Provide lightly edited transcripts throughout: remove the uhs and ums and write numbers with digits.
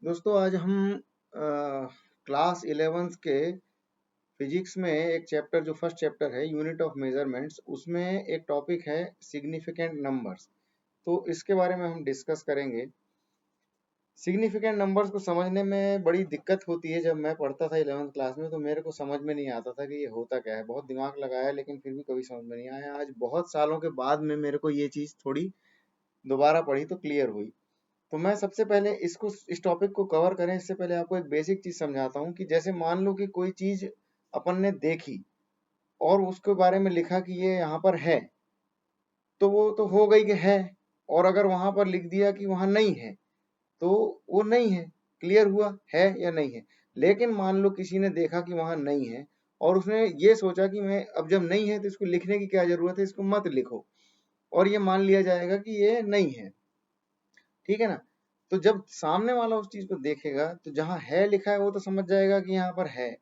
दोस्तों आज हम क्लास 11th के फिजिक्स में एक चैप्टर जो फर्स्ट चैप्टर है यूनिट ऑफ मेजरमेंट्स उसमें एक टॉपिक है सिग्निफिकेंट नंबर्स। तो इसके बारे में हम डिस्कस करेंगे। सिग्निफिकेंट नंबर्स को समझने में बड़ी दिक्कत होती है। जब मैं पढ़ता था 11th क्लास में तो मेरे को समझ में नहीं आता था कि ये होता क्या है। बहुत दिमाग लगाया लेकिन फिर भी कभी समझ में नहीं आया। आज बहुत सालों के बाद में मेरे को ये चीज़ थोड़ी दोबारा पढ़ी तो क्लियर हुई। तो मैं सबसे पहले इस टॉपिक को कवर करें इससे पहले आपको एक बेसिक चीज समझाता हूँ कि जैसे मान लो कि कोई चीज अपन ने देखी और उसके बारे में लिखा कि ये यहाँ पर है, तो वो तो हो गई कि है। और अगर वहां पर लिख दिया कि वहां नहीं है तो वो नहीं है। क्लियर हुआ है या नहीं है। लेकिन मान लो किसी ने देखा कि वहां नहीं है और उसने ये सोचा कि मैं अब जब नहीं है तो इसको लिखने की क्या जरूरत है, इसको मत लिखो, और ये मान लिया जाएगा कि ये नहीं है। ठीक है ना। तो जब सामने वाला उस चीज को देखेगा तो जहां है लिखा है वो तो समझ जाएगा कि यहाँ पर है,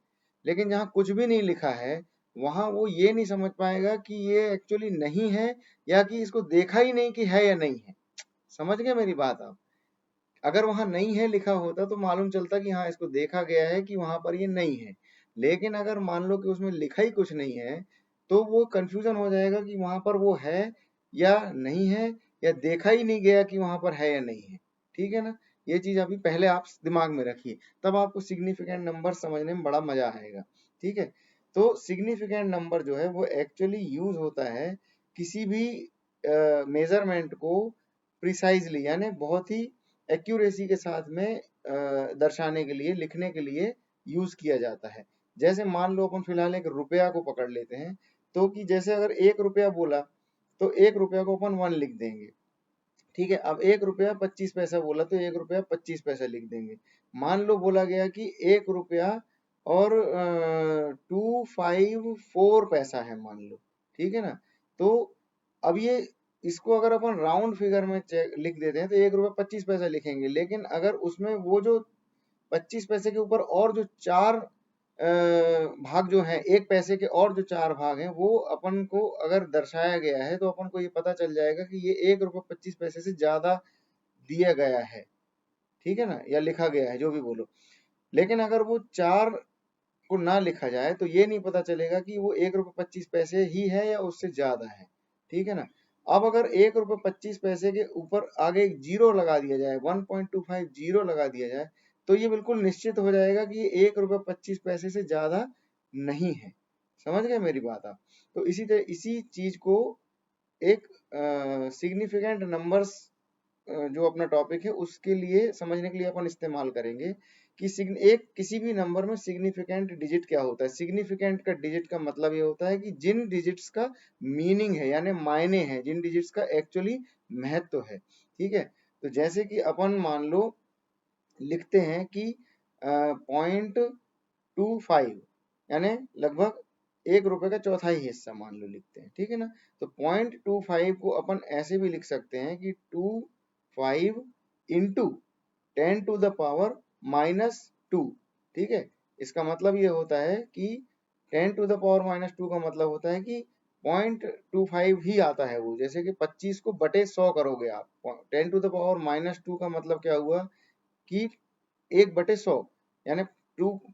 लेकिन जहां कुछ भी नहीं लिखा है वहां वो ये नहीं समझ पाएगा कि ये एक्चुअली नहीं है, या कि इसको देखा ही नहीं कि है या नहीं है। समझ गए मेरी बात आप। अगर वहां नहीं है लिखा होता तो मालूम चलता कि हाँ इसको देखा गया है कि वहां पर ये नहीं है। लेकिन अगर मान लो कि उसमें लिखा ही कुछ नहीं है तो वो कंफ्यूजन हो जाएगा कि वहां पर वो है या नहीं है, या देखा ही नहीं गया कि वहां पर है या नहीं है। ठीक है ना। ये चीज अभी पहले आप दिमाग में रखिए, तब आपको सिग्निफिकेंट नंबर समझने में बड़ा मजा आएगा। ठीक है। तो सिग्निफिकेंट नंबर जो है वो एक्चुअली यूज होता है किसी भी मेजरमेंट को प्रिसाइजली यानी बहुत ही एक्यूरेसी के साथ में दर्शाने के लिए, लिखने के लिए यूज किया जाता है। जैसे मान लो अपन फिलहाल एक रुपया को पकड़ लेते हैं, तो कि जैसे अगर 1 रुपया बोला तो 1 रुपया को अपन 1 लिख देंगे। ठीक है। अब 1 रुपया 25 पैसा बोला तो 1 रुपया 25 पैसा लिख देंगे। मान लो बोला गया कि 1 रुपया और 254 पैसा है मान लो। ठीक है ना। तो अब ये इसको अगर अपन राउंड फिगर में लिख देते हैं तो 1 रुपया 25 पैसा लिखेंगे, लेकिन अगर उसमें वो जो 25 पैसे के ऊपर और जो चार भाग जो है, 1 पैसे के और जो 4 भाग हैं वो अपन को अगर दर्शाया गया है तो अपन को ये पता चल जाएगा कि ये 1 रुपया 25 पैसे से ज्यादा दिया गया है। ठीक है ना, या लिखा गया है, जो भी बोलो। लेकिन अगर वो चार को ना लिखा जाए तो ये नहीं पता चलेगा कि वो 1 रुपया 25 पैसे ही है या उससे ज्यादा है। ठीक है ना। अब अगर 1 रुपया 25 पैसे के ऊपर आगे एक जीरो लगा दिया जाए, 1.25 जीरो लगा दिया जाए, तो ये बिल्कुल निश्चित हो जाएगा कि ये 1 रुपया 25 पैसे से ज्यादा नहीं है। समझ गए मेरी बात आप। तो इसी तरह इसी चीज को एक सिग्निफिकेंट नंबर्स जो अपना टॉपिक है उसके लिए समझने के लिए अपन इस्तेमाल करेंगे कि एक किसी भी नंबर में सिग्निफिकेंट डिजिट क्या होता है। सिग्निफिकेंट का डिजिट का मतलब ये होता है कि जिन डिजिट्स का मीनिंग है यानी मायने हैं, जिन डिजिट्स का एक्चुअली महत्व है। ठीक है। तो जैसे कि अपन मान लो लिखते हैं कि 0.25 यानी लगभग 1 रुपए का चौथाई हिस्सा मान लो लिखते हैं। ठीक है ना। तो 0.25 को अपन ऐसे भी लिख सकते हैं कि 25 इंटू 10⁻⁻²। ठीक है। इसका मतलब ये होता है कि 10⁻⁻² का मतलब होता है कि 0.25 ही आता है वो। जैसे कि 25 को बटे 100 करोगे आप, 10⁻⁻² का मतलब क्या हुआ कि 1/100 यानी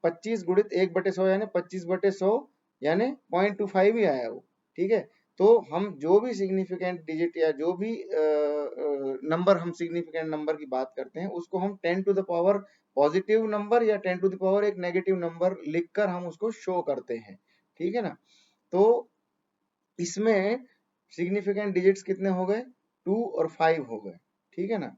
25 गुणित 1/100 यानी 25/100 यानी 0.25 ही आया वो। ठीक है। तो हम जो भी सिग्निफिकेंट डिजिट या जो भी नंबर हम सिग्निफिकेंट नंबर की बात करते हैं उसको हम 10 to the power positive number या 10 टू द पावर एक नेगेटिव नंबर लिखकर हम उसको शो करते हैं। ठीक है ना। तो इसमें सिग्निफिकेंट डिजिट्स कितने हो गए, 2 और 5 हो गए। ठीक है ना।